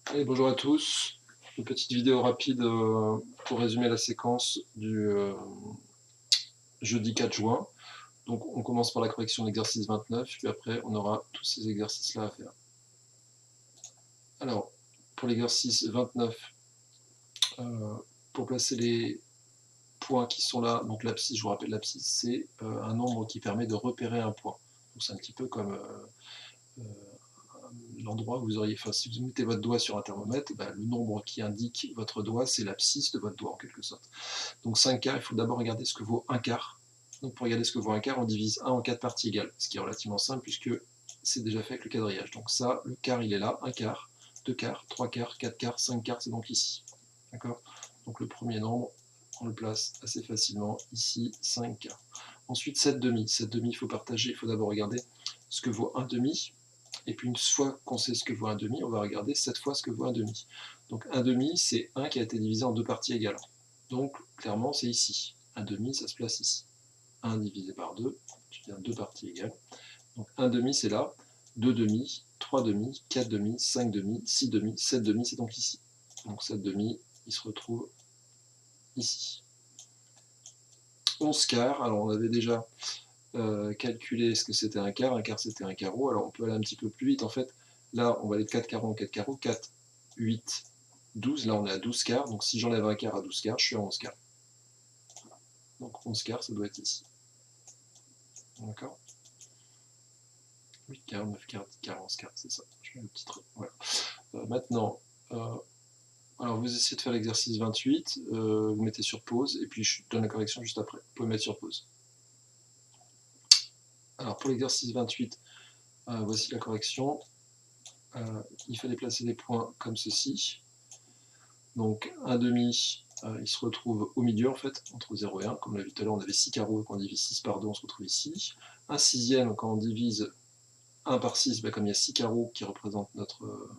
Allez, bonjour à tous. Une petite vidéo rapide pour résumer la séquence du jeudi 4 juin. Donc on commence par la correction de l'exercice 29, puis après on aura tous ces exercices-là à faire. Alors, pour l'exercice 29, pour placer les points qui sont là, donc l'abscisse, je vous rappelle, l'abscisse c'est un nombre qui permet de repérer un point. Donc c'est un petit peu comme l'endroit où vous auriez, enfin si vous mettez votre doigt sur un thermomètre, ben, le nombre qui indique votre doigt, c'est l'abscisse de votre doigt en quelque sorte. Donc 5 quarts, il faut d'abord regarder ce que vaut un quart. Donc pour regarder ce que vaut un quart, on divise 1 en 4 parties égales, ce qui est relativement simple puisque c'est déjà fait avec le quadrillage. Donc ça, le quart, il est là, 1 quart, 2 quarts, 3 quarts, 4 quarts, 5 quarts, c'est donc ici. D'accord? Donc le premier nombre, on le place assez facilement ici, 5 quarts. Ensuite, 7 demi. 7 demi, il faut partager, il faut d'abord regarder ce que vaut un demi. Et puis une fois qu'on sait ce que vaut un demi, on va regarder 7 fois ce que vaut un demi. Donc un demi, c'est 1 qui a été divisé en 2 parties égales. Donc clairement, c'est ici. Un demi, ça se place ici. 1 divisé par 2, je viens 2 parties égales. Donc un demi, c'est là. 2 demi, 3 demi, 4 demi, 5 demi, 6 demi, 7 demi, c'est donc ici. Donc 7 demi, il se retrouve ici. 11 quarts, alors on avait déjà calculé ce que c'était un quart c'était un carreau, alors on peut aller un petit peu plus vite en fait. Là, on va aller de 4 carreaux en 4 carreaux, 4, 8, 12, là on est à 12 quarts, donc si j'enlève un quart à 12 quarts, je suis à 11 quarts. Donc 11 quarts, ça doit être ici. D'accord? 8 quarts, 9 quarts, 10 quarts, 11 quarts, c'est ça. Je mets le petit trait. Voilà. Maintenant, alors vous essayez de faire l'exercice 28, vous mettez sur pause, et puis je donne la correction juste après. Vous pouvez mettre sur pause. Alors pour l'exercice 28, voici la correction. Il fallait placer des points comme ceci. Donc un demi, il se retrouve au milieu en fait, entre 0 et 1. Comme on l'a vu tout à l'heure, on avait 6 carreaux, et quand on divise 6 par 2, on se retrouve ici. Un sixième, quand on divise 1 par 6, ben, comme il y a 6 carreaux qui représentent notre...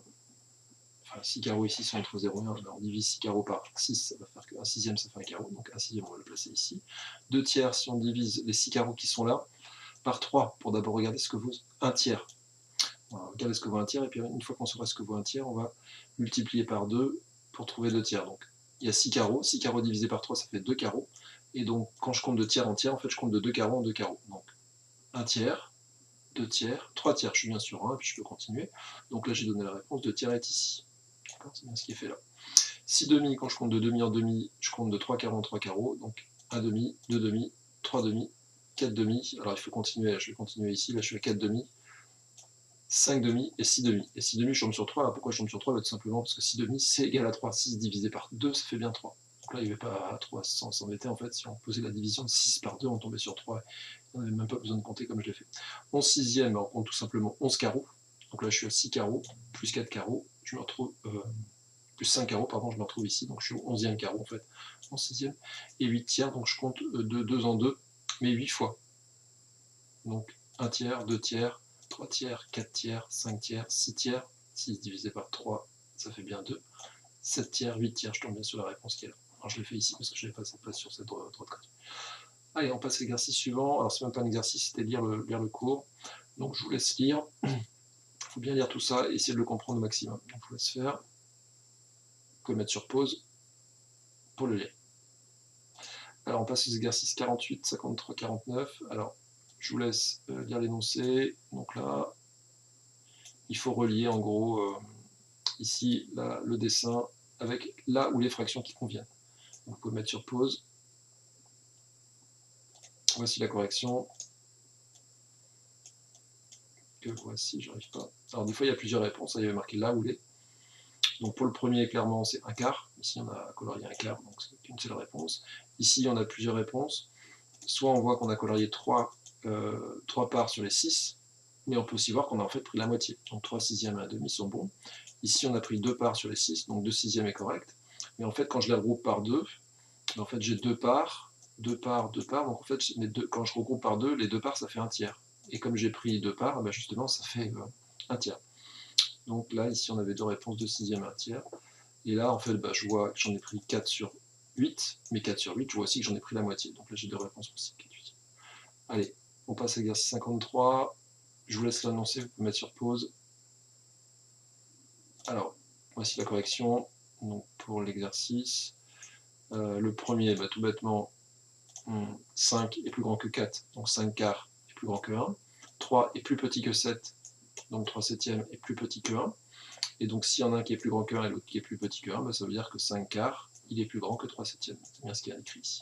enfin, 6 carreaux ici sont entre 0 et 1, ben, on divise 6 carreaux par 6, ça va faire qu'un sixième, ça fait un carreau. Donc un sixième, on va le placer ici. 2 tiers, si on divise les 6 carreaux qui sont là, par 3, pour d'abord regarder ce que vaut un tiers. On va regarder ce que vaut un tiers, et puis une fois qu'on saura ce que vaut un tiers, on va multiplier par 2 pour trouver 2 tiers. Donc il y a 6 carreaux divisé par 3, ça fait 2 carreaux. Et donc quand je compte de tiers en tiers, en fait je compte de 2 carreaux en 2 carreaux. Donc 1 tiers, 2 tiers, 3 tiers, je suis bien sur 1, et puis je peux continuer. Donc là j'ai donné la réponse, 2 tiers est ici. C'est bien ce qui est fait là. 6 demi, quand je compte de demi en demi, je compte de 3 carreaux en 3 carreaux. Donc 1 demi, 2 demi, 3 demi, 4 demi. Alors il faut continuer, je vais continuer ici, là je suis à 4 demi. 5 demi et 6 demi. Et 6 demi, je tombe sur 3. Alors pourquoi je tombe sur 3? Tout simplement parce que 6 demi, c'est égal à 3. 6 divisé par 2, ça fait bien 3. Donc là, il n'y avait pas à 3 sans s'embêter. En fait, si on posait la division de 6 par 2, on tombait sur 3. On n'avait même pas besoin de compter comme je l'ai fait. 11 sixième, on compte tout simplement 11 carreaux. Donc là, je suis à 6 carreaux, plus 4 carreaux. Je me retrouve... plus 5 carreaux, pardon, je me retrouve ici. Donc je suis au 11e carreau, en fait. 11 sixième. Et 8 tiers, donc je compte de 2 en 2, mais 8 fois. Donc 1 tiers, 2 tiers, 3 tiers, 4 tiers, 5 tiers, 6 tiers, 6 divisé par 3, ça fait bien 2, 7 tiers, 8 tiers, je tombe bien sur la réponse qui est là. Alors je l'ai fait ici parce que je n'avais pas cette place sur cette droite côté. Allez, on passe à l'exercice suivant. Alors c'est même pas un exercice, c'était lire le cours. Donc je vous laisse lire. Il faut bien lire tout ça et essayer de le comprendre au maximum. Donc je vous laisse faire. Vous pouvez mettre sur pause pour le lire. Alors on passe aux exercices 48, 53, 49. Alors je vous laisse lire l'énoncé. Donc là, il faut relier en gros ici là, le dessin avec là où les fractions qui conviennent. Donc, vous pouvez mettre sur pause. Voici la correction. Que voici, j'arrive pas. Alors des fois il y a plusieurs réponses, il y avait marqué là où les. Donc pour le premier, clairement, c'est un quart. Ici, on a colorié un quart, donc c'est une seule réponse. Ici, on a plusieurs réponses. Soit on voit qu'on a colorié 3 parts sur les 6, mais on peut aussi voir qu'on a en fait pris la moitié. Donc 3 sixièmes et 1 demi sont bons. Ici, on a pris 2 parts sur les 6, donc 2 sixièmes est correct. Mais en fait, quand je les regroupe par 2, en fait, j'ai 2 parts, 2 parts, 2 parts. Donc en fait, quand je regroupe par 2, les 2 parts, ça fait un tiers. Et comme j'ai pris 2 parts, ben justement, ça fait un tiers. Donc là, ici, on avait 2 réponses, 2 sixièmes et un tiers. Et là, en fait, bah, je vois que j'en ai pris 4 sur 8, mais 4 sur 8, je vois aussi que j'en ai pris la moitié. Donc là, j'ai 2 réponses aussi, 4, 8. Allez, on passe à l'exercice 53. Je vous laisse l'annoncer, vous pouvez mettre sur pause. Alors, voici la correction. Donc pour l'exercice, le premier, bah, tout bêtement, 5 est plus grand que 4, donc 5 quarts est plus grand que 1. 3 est plus petit que 7, donc 3 septièmes est plus petit que 1. Et donc s'il y en a un qui est plus grand que 1 et l'autre qui est plus petit que 1, bah, ça veut dire que 5 quarts, il est plus grand que 3 septièmes. C'est bien ce qu'il y a écrit ici.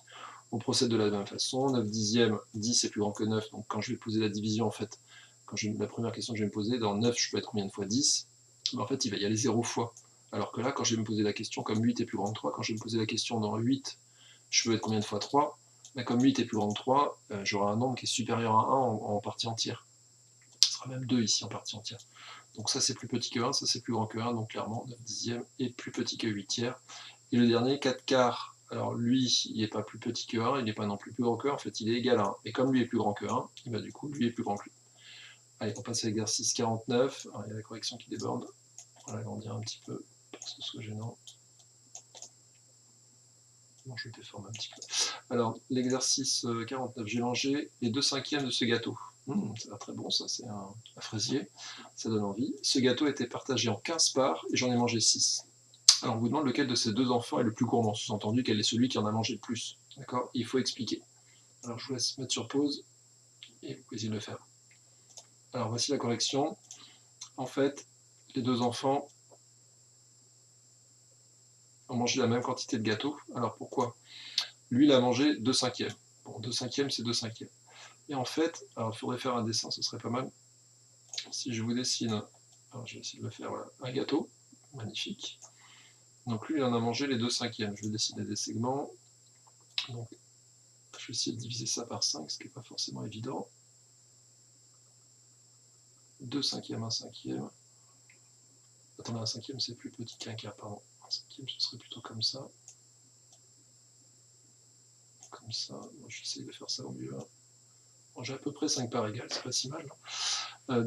On procède de la même façon. 9 dixièmes, 10 est plus grand que 9, donc quand je vais poser la division, en fait, la première question que je vais me poser, dans 9, je peux être combien de fois 10 ? Bah, en fait, il va y aller 0 fois. Alors que là, quand je vais me poser la question, comme 8 est plus grand que 3, quand je vais me poser la question dans 8, je peux être combien de fois 3 ? Bah, comme 8 est plus grand que 3, j'aurai un nombre qui est supérieur à 1 en partie entière. Ce sera même 2 ici en partie entière. Donc ça c'est plus petit que 1, ça c'est plus grand que 1, donc clairement 9 dixièmes est plus petit que 8 tiers. Et le dernier, 4 quarts, alors lui il n'est pas plus petit que 1, il n'est pas non plus plus grand que 1, en fait il est égal à 1. Et comme lui est plus grand que 1, et bah, du coup lui est plus grand que lui. Allez, on passe à l'exercice 49, alors, il y a la correction qui déborde, on va l'agrandir un petit peu pour que ce soit gênant. Bon, je déforme un petit peu. Alors, l'exercice 49, j'ai mangé les 2/5 de ce gâteau. Ça a l'air très bon, ça, c'est un fraisier, ça donne envie. Ce gâteau était partagé en 15 parts et j'en ai mangé 6. Alors, on vous demande lequel de ces deux enfants est le plus gourmand, sous-entendu quel est celui qui en a mangé le plus. D'accord ? Il faut expliquer. Alors, je vous laisse mettre sur pause et vous pouvez essayer de le faire. Alors, voici la correction. En fait, les deux enfants ont mangé la même quantité de gâteau. Alors, pourquoi ? Lui, il a mangé 2/5. Bon, 2/5, c'est 2/5. Et en fait, alors il faudrait faire un dessin, ce serait pas mal. Si je vous dessine, alors je vais essayer de le faire, voilà, un gâteau, magnifique. Donc lui, il en a mangé les 2/5. Je vais dessiner des segments. Donc, je vais essayer de diviser ça par 5, ce qui n'est pas forcément évident. 2/5, 1/5. Attendez, 1/5, c'est plus petit qu'un quart, pardon. 1/5, ce serait plutôt comme ça. Comme ça. Moi, j'essaie de faire ça au mieux. Bon, j'ai à peu près 5 parts égales, c'est pas si mal.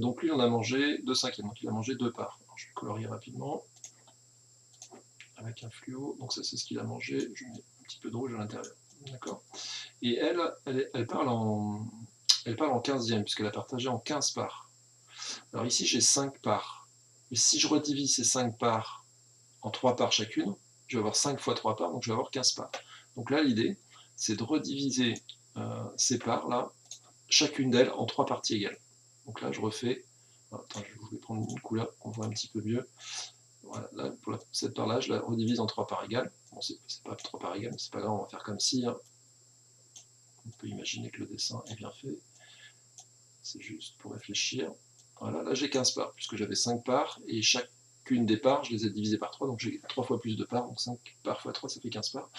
Donc lui, on a mangé 2/5, donc il a mangé 2 parts. Alors, je vais colorier rapidement avec un fluo. Donc ça, c'est ce qu'il a mangé. Je mets un petit peu de rouge à l'intérieur. D'accord. Et elle parle en 15e, puisqu'elle a partagé en 15 parts. Alors ici, j'ai 5 parts. Et si je redivise ces 5 parts en 3 parts chacune, je vais avoir 5 fois 3 parts, donc je vais avoir 15 parts. Donc là, l'idée, c'est de rediviser ces parts-là, chacune d'elles, en 3 parties égales. Donc là, je refais. Attends, je vais prendre une couleur, on voit un petit peu mieux. Voilà, là, pour cette part-là, je la redivise en 3 parts égales. Bon, c'est pas 3 parts égales, mais c'est pas grave, on va faire comme si. Hein. On peut imaginer que le dessin est bien fait. C'est juste pour réfléchir. Voilà, là j'ai 15 parts, puisque j'avais 5 parts, et chacune des parts, je les ai divisées par 3, donc j'ai 3 fois plus de parts, donc 5 parts fois 3, ça fait 15 parts.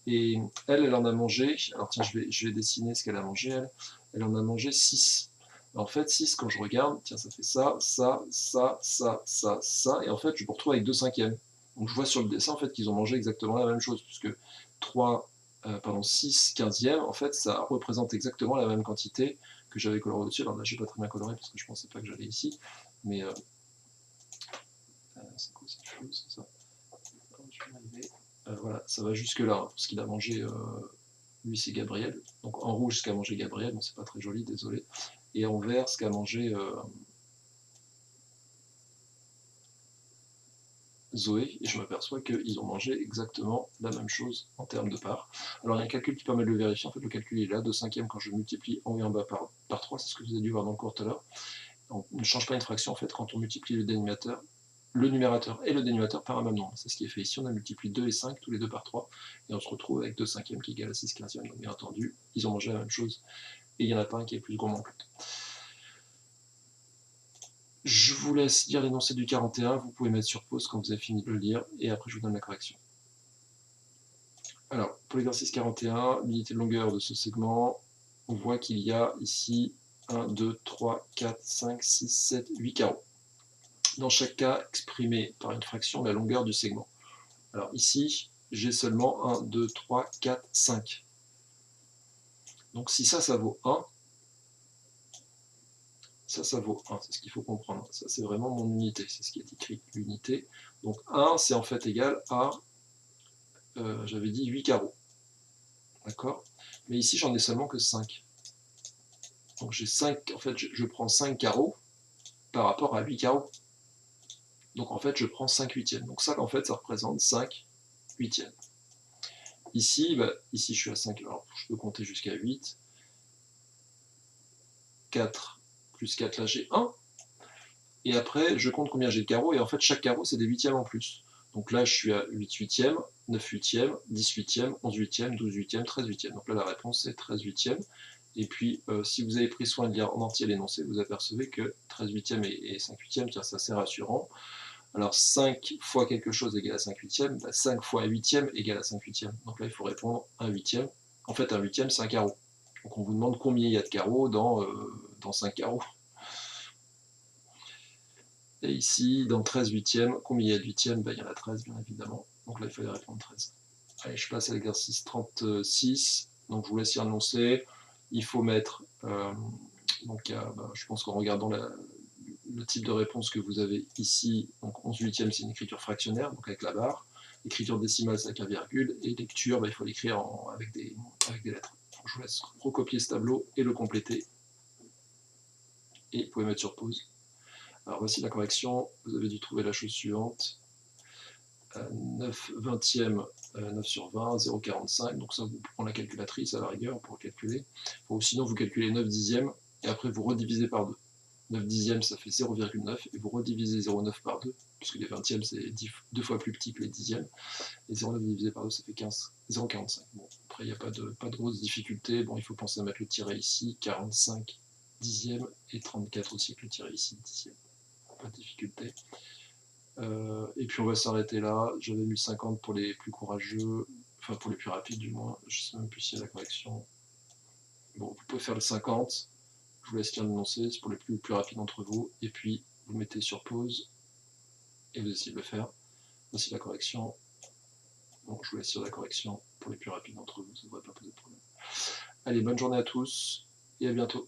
Et elle en a mangé, alors tiens, je vais dessiner ce qu'elle a mangé, elle en a mangé 6. En fait, 6, quand je regarde, tiens, ça fait ça, ça, ça, ça, ça, ça, et en fait, je me retrouve avec 2/5. Donc je vois sur le dessin, en fait, qu'ils ont mangé exactement la même chose, puisque 6 15e, en fait, ça représente exactement la même quantité que j'avais coloré au-dessus. Alors là, j'ai pas très bien coloré, parce que je pensais pas que j'allais ici, mais c'est quoi cette chose, ça ? Je vais m'arriver. Voilà, ça va jusque là, hein, pour ce qu'il a mangé, lui c'est Gabriel, donc en rouge ce qu'a mangé Gabriel, bon c'est pas très joli, désolé, et en vert ce qu'a mangé Zoé, et je m'aperçois qu'ils ont mangé exactement la même chose en termes de parts. Alors il y a un calcul qui permet de le vérifier, en fait le calcul est là, 2/5 quand je multiplie en haut et en bas par 3, c'est ce que vous avez dû voir dans le cours tout à l'heure. On ne change pas une fraction en fait quand on multiplie le numérateur et le dénominateur par un même nombre. C'est ce qui est fait ici, on a multiplié 2 et 5, tous les deux par 3, et on se retrouve avec 2/5 qui est égal à 6/15. Donc bien entendu, ils ont mangé la même chose, et il n'y en a pas un qui est plus gourmand que l'autre. Je vous laisse lire l'énoncé du 41, vous pouvez mettre sur pause quand vous avez fini de le lire, et après je vous donne la correction. Alors, pour l'exercice 41, l'unité de longueur de ce segment, on voit qu'il y a ici 1, 2, 3, 4, 5, 6, 7, 8 carreaux. Dans chaque cas, exprimé par une fraction la longueur du segment. Alors ici, j'ai seulement 1, 2, 3, 4, 5. Donc si ça vaut 1, ça vaut 1, c'est ce qu'il faut comprendre. Ça, c'est vraiment mon unité, c'est ce qui est écrit, l'unité. Donc 1, c'est en fait égal à, j'avais dit 8 carreaux. D'accord ? Mais ici, j'en ai seulement que 5. Donc j'ai 5, en fait, je prends 5 carreaux par rapport à 8 carreaux. Donc en fait, je prends 5 huitièmes. Donc ça, en fait, ça représente 5 huitièmes. Ici, ici je suis à 5, alors je peux compter jusqu'à 8. 4 plus 4, là j'ai 1. Et après, je compte combien j'ai de carreaux, et en fait, chaque carreau, c'est des huitièmes en plus. Donc là, je suis à 8 huitièmes, 9 huitièmes, 10 huitièmes, 11 huitièmes, 12 huitièmes, 13 huitièmes. Donc là, la réponse, c'est 13 huitièmes. Et puis, si vous avez pris soin de lire en entier l'énoncé, vous apercevez que 13 huitièmes et 5 huitièmes, tiens, c'est assez rassurant. Alors 5 fois quelque chose égale à 5 huitièmes, 5 fois 1 huitième égale à 5 huitièmes. Donc là, il faut répondre 1 huitième. En fait, 1 huitième, c'est un carreau. Donc on vous demande combien il y a de carreaux dans 5 carreaux. Et ici, dans 13 huitièmes, combien il y a de huitièmes? Il y en a 13, bien évidemment. Donc là, il fallait répondre 13. Allez, je passe à l'exercice 36. Donc je vous laisse y renoncer. Il faut mettre, je pense qu'en regardant le type de réponse que vous avez ici, donc 11 huitièmes, c'est une écriture fractionnaire, donc avec la barre. Écriture décimale, c'est avec la virgule. Et lecture, il faut l'écrire avec des lettres. Je vous laisse recopier ce tableau et le compléter. Et vous pouvez mettre sur pause. Alors voici la correction. Vous avez dû trouver la chose suivante. 9 vingtièmes, 9 sur 20, 0,45. Donc ça, vous prenez la calculatrice à la rigueur pour calculer. Ou sinon, vous calculez 9 dixièmes et après vous redivisez par 2. 9 dixièmes, ça fait 0,9 et vous redivisez 0,9 par 2, puisque les vingtièmes, c'est 2 fois plus petit que les dixièmes. Et 0,9 divisé par 2, ça fait 0,45. Bon, après, il n'y a pas de grosse difficulté. Bon, il faut penser à mettre le tiret ici, 45 dixièmes, et 34 aussi avec le tiret ici, dixième. Pas de difficulté. Et puis on va s'arrêter là. J'avais mis 50 pour les plus courageux, enfin pour les plus rapides du moins. Je sais même plus s'il y a la correction. Bon, vous pouvez faire le 50. Je vous laisse lire l'énoncé, c'est pour les plus rapides d'entre vous. Et puis vous mettez sur pause et vous essayez de le faire. Voici la correction. Bon, je vous laisse lire la correction pour les plus rapides d'entre vous, ça ne devrait pas poser de problème. Allez, bonne journée à tous et à bientôt.